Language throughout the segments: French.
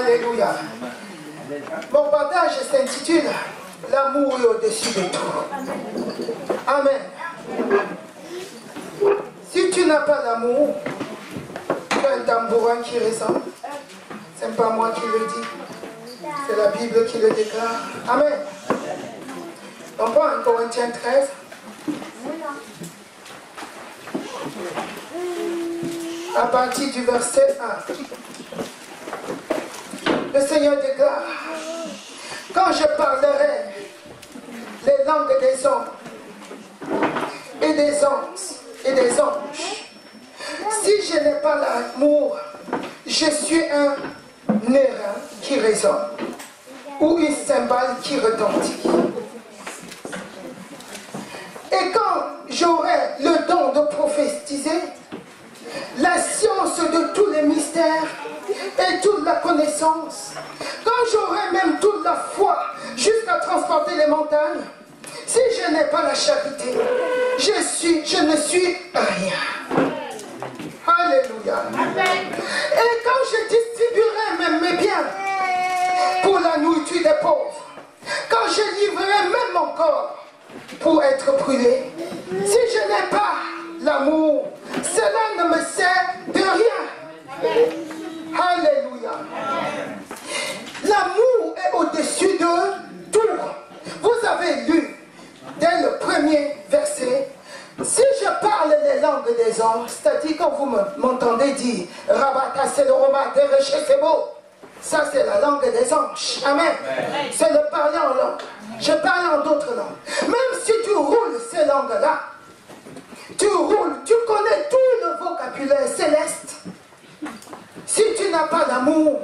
Alléluia. Mon partage s'intitule L'amour est au-dessus de tout. Amen. Si tu n'as pas l'amour, tu as un tambourin qui résonne. Ce n'est pas moi qui le dis. C'est la Bible qui le déclare. Amen. On prend 1 Corinthiens 13. À partir du verset 1. Le Seigneur déclare: quand je parlerai les langues des hommes et des anges, si je n'ai pas l'amour, je suis un airain qui résonne ou une cymbale qui retentit. Et quand j'aurai le don de prophétiser, la science de tous les mystères et toute la connaissance, quand j'aurai même toute la foi jusqu'à transporter les montagnes, si je n'ai pas la charité, je ne suis rien. Alléluia. Et quand je distribuerai même mes biens pour la nourriture des pauvres, quand je livrerai même mon corps pour être brûlé, si je n'ai pas l'amour, cela ne me sert de rien. Alléluia. L'amour est au-dessus de tout. Vous avez lu dès le premier verset: si je parle les langues des anges, c'est-à-dire quand vous m'entendez dire Rabata, c'est le Roma, c'est beau, ça c'est la langue des anges. Amen. C'est le parler en langue. Je parle en d'autres langues. Même si tu roules ces langues-là, tu roules, tu connais tout le vocabulaire céleste. Si tu n'as pas d'amour,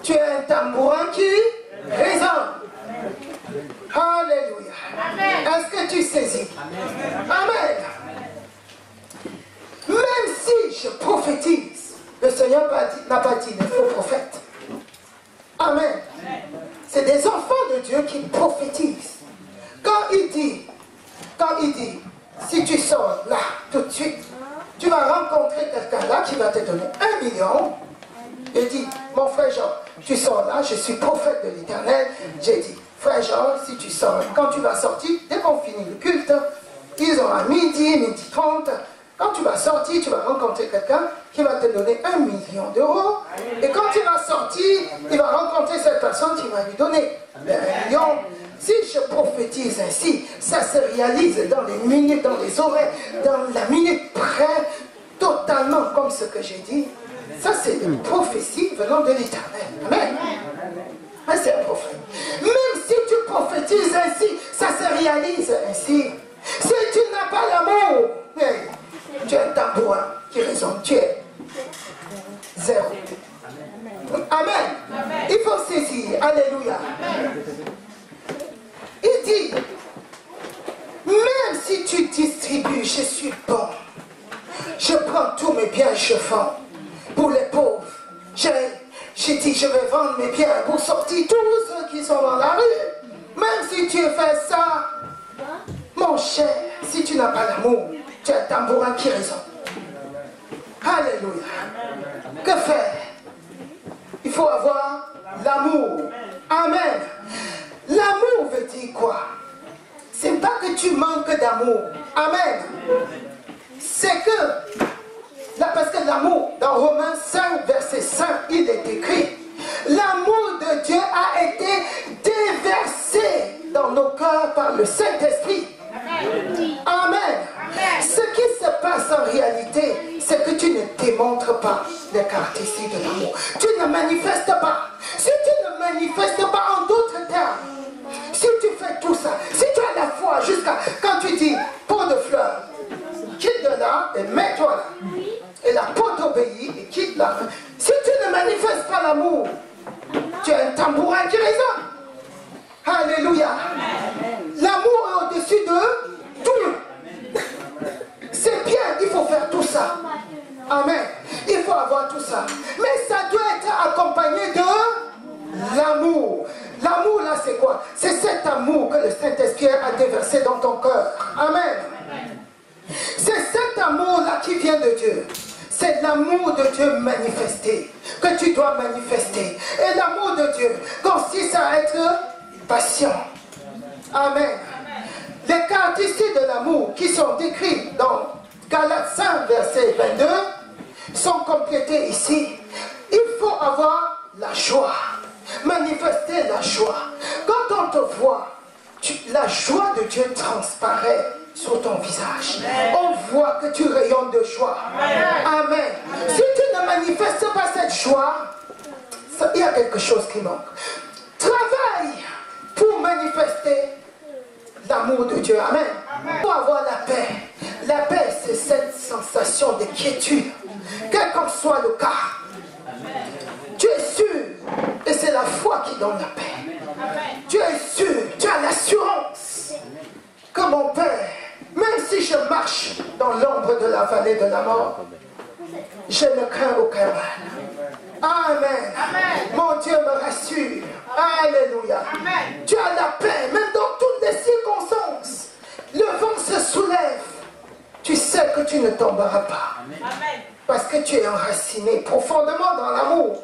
tu es un tambourin qui résonne. Alléluia. Est-ce que tu saisis? Amen. Même si je prophétise, le Seigneur n'a pas dit les faux prophètes. Amen. C'est des enfants de Dieu qui prophétisent. Quand il dit, si tu sors là tout de suite, tu vas rencontrer quelqu'un là qui va te donner 1 million. Il dit, mon frère Jean, tu sors là, je suis prophète de l'Éternel. J'ai dit, frère Jean, si tu sors, quand tu vas sortir, dès qu'on finit le culte, ils ont à midi 30. Quand tu vas sortir, tu vas rencontrer quelqu'un qui va te donner 1 million d'euros. Et quand tu vas sortir, il va rencontrer cette personne qui va lui donner 1 million. Si je prophétise ainsi, ça se réalise dans les minutes, dans les horaires, dans la minute près, totalement comme ce que j'ai dit. Ça, c'est une prophétie venant de l'Éternel. Amen. C'est un prophète. Même si tu prophétises ainsi, ça se réalise ainsi. Si tu n'as pas l'amour, tu es un tambourin qui résonne, tu es zéro. Amen. Il faut saisir. Alléluia. Il dit, même si tu distribues, je suis bon. Je prends tous mes biens, je vends pour les pauvres. J'ai dit, je vais vendre mes biens pour sortir tous ceux qui sont dans la rue. Même si tu fais ça, mon cher, si tu n'as pas l'amour, tu es un tambourin qui résonne. Alléluia. Que faire? Il faut avoir l'amour. Amen. L'amour veut dire quoi? C'est pas que tu manques d'amour. Amen. C'est que, là, parce que l'amour, dans Romains 5, verset 5, il est écrit: l'amour de Dieu a été déversé dans nos cœurs par le Saint-Esprit. Amen. Ce qui se passe en réalité, c'est que tu ne démontres pas les caractéristiques de l'amour. Tu ne manifestes pas. Si tu ne manifestes pas, en d'autres termes, si tu fais tout ça, si tu as la foi jusqu'à quand tu dis pot de fleurs, quitte de là et mets-toi là. Et la peau t'obéit et quitte là. Si tu ne manifestes pas l'amour, tu es un tambourin qui résonne. Alléluia. L'amour est au-dessus de tout. C'est bien, il faut faire tout ça. Amen. Il faut avoir tout ça. Mais ça doit être accompagné de l'amour. L'amour là c'est quoi? C'est cet amour que le Saint-Esprit a déversé dans ton cœur. Amen. C'est cet amour là qui vient de Dieu. C'est C'est l'amour de Dieu manifesté que tu dois manifester. Et l'amour de Dieu consiste à être patient. Amen. Les caractéristiques de l'amour qui sont décrites dans Galates 5, verset 22, sont complétées ici. Il faut avoir la joie. Manifester la joie. Quand on te voit, la joie de Dieu transparaît sur ton visage. On voit que tu rayonnes de joie. Amen. Si tu ne manifestes pas cette joie, il y a quelque chose qui manque. Travaille pour manifester l'amour de Dieu. Amen. Pour avoir la paix. La paix, c'est cette sensation de quiétude. Quel qu'en soit le cas. Tu es sûr. Et c'est la foi qui donne la paix. Tu es sûr. Tu as l'assurance que mon Père, même si je marche dans l'ombre de la vallée de la mort, je ne crains aucun mal. Amen. Mon Dieu me rassure. Alléluia. Tu as la paix, même dans toutes les circonstances. Le vent se soulève. Tu sais que tu ne tomberas pas. Parce que tu es enraciné profondément dans l'amour.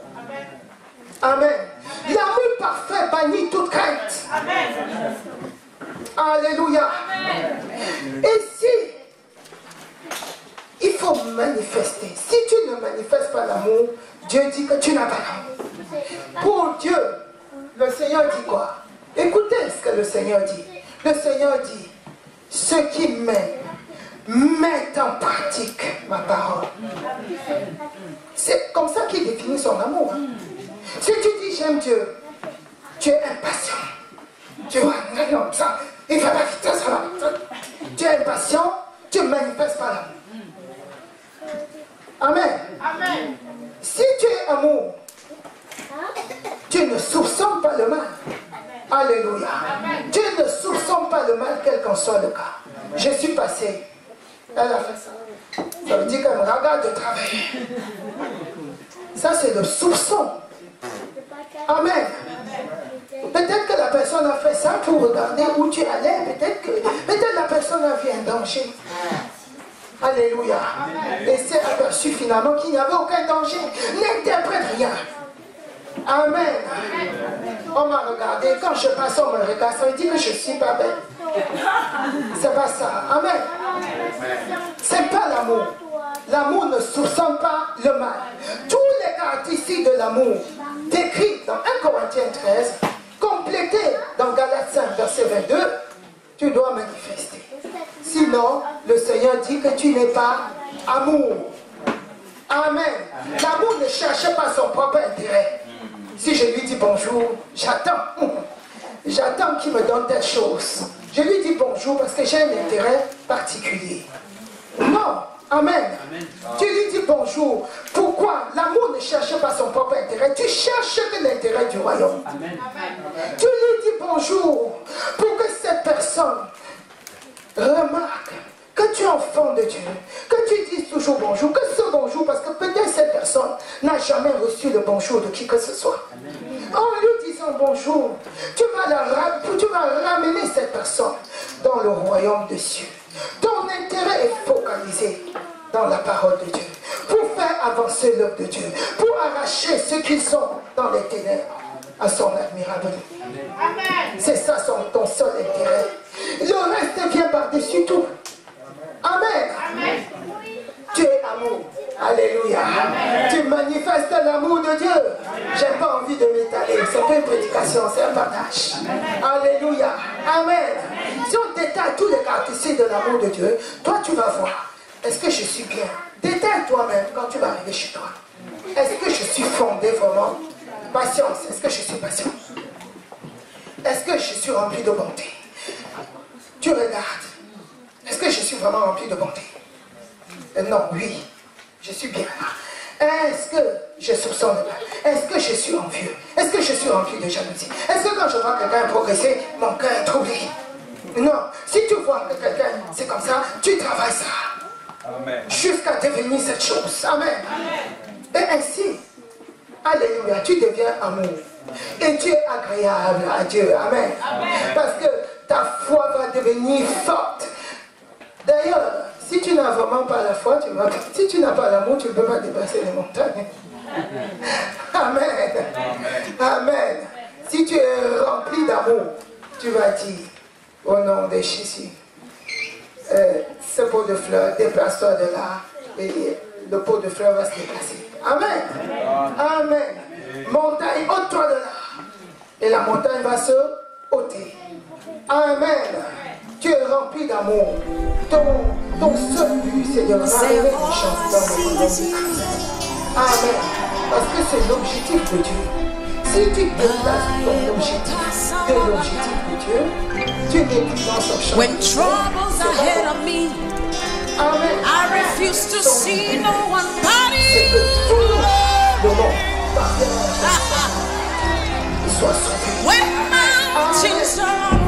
Amen. L'amour parfait bannit toute crainte. Alléluia. Et si il faut manifester, si tu ne manifestes pas l'amour, Dieu dit que tu n'as pas l'amour. Pour Dieu, le Seigneur dit quoi? Écoutez ce que le Seigneur dit. Le Seigneur dit, ceux qui m'aiment mettent en pratique ma parole. C'est comme ça qu'il définit son amour. Si tu dis j'aime Dieu, tu es impatient. Tu vois, non, ça, il va pas vite, ça va vite. Tu es impatient, tu ne manifestes pas l'amour. Amen. Amen. Si tu es amour, tu ne soupçonnes pas le mal. Alléluia. Tu ne soupçonnes pas le mal, quel qu'en soit le cas. Je suis passé. Elle a fait ça. Ça veut dire qu'elle me regarde de travailler. Ça, c'est le soupçon. Amen. Peut-être que la personne a fait ça pour regarder où tu allais. Peut-être la personne a vu un danger. Alléluia. Et s'est aperçu finalement qu'il n'y avait aucun danger. N'interprète rien. Amen. On m'a regardé. Quand je passe, on me regarde. Ça veut dire que je ne suis pas belle. C'est pas ça. Amen. C'est pas l'amour. L'amour ne soupçonne pas le mal. Tous les caractéristiques de l'amour décrites dans 1 Corinthiens 13, complétées dans Galates 5, verset 22, tu dois manifester. Sinon, le Seigneur dit que tu n'es pas amour. Amen. L'amour ne cherche pas son propre intérêt. Si je lui dis bonjour, j'attends. J'attends qu'il me donne telle chose. Je lui dis bonjour parce que j'ai un intérêt particulier. Non. Amen. Tu lui dis bonjour. Pourquoi? L'amour ne cherche pas son propre intérêt. Tu cherches que l'intérêt du royaume. Amen. Tu lui dis bonjour pour que cette personne remarque que tu es enfant de Dieu. Que tu dises toujours bonjour. Que ce bonjour, parce que peut-être cette personne n'a jamais reçu le bonjour de qui que ce soit. Amen. En lui disant bonjour, tu vas ramener cette personne dans le royaume des cieux. Ton intérêt est focalisé dans la parole de Dieu, pour faire avancer l'œuvre de Dieu, pour arracher ceux qui sont dans les ténèbres à son admirable Amen. C'est ça ton seul intérêt. Le reste vient par-dessus tout. Amen. Amen. Tu es amour. Alléluia. Amen. Tu manifestes l'amour de Dieu. Je n'ai pas envie de m'étaler. Ce n'est pas une prédication, c'est un partage. Amen. Alléluia. Amen. Si on détaille tous les caractéristiques de l'amour de Dieu, toi tu vas voir. Est-ce que je suis bien? Détaille toi-même quand tu vas arriver chez toi. Est-ce que je suis fondé vraiment? Patience. Est-ce que je suis patient? Est-ce que je suis rempli de bonté? Tu regardes. Est-ce que je suis vraiment rempli de bonté? Non, oui. Je suis bien là. Est-ce que je soupçonne le mal? Est-ce que je suis envieux? Est-ce que je suis rempli de jalousie? Est-ce que quand je vois quelqu'un progresser, mon cœur est troublé? Non. Si tu vois que quelqu'un, c'est comme ça, tu travailles ça. Jusqu'à devenir cette chose. Amen. Amen. Et ainsi, alléluia, tu deviens amour. Et tu es agréable à Dieu. Amen. Amen. Parce que ta foi va devenir forte. D'ailleurs, Si tu n'as vraiment pas la foi, si tu n'as pas l'amour, tu ne peux pas dépasser les montagnes. Amen. Amen. Si tu es rempli d'amour, tu vas dire au nom de Jésus, ce pot de fleurs, déplace-toi de là et le pot de fleurs va se déplacer. Amen. Amen. Montagne, ôte-toi de là. Et la montagne va se ôter. Amen. Tu es rempli d'amour. Ton seul but, c'est de ramener les gens dans le royaume de Christ. Amen. Parce que c'est l'objectif de Dieu. Si tu déplaces ton objectif de l'objectif de Dieu, tu n'es plus dans son champ. When troubles ahead of me, Amen. I refuse to see no one but C'est que tout you. le monde parvienne à soit sauvé. When mountains are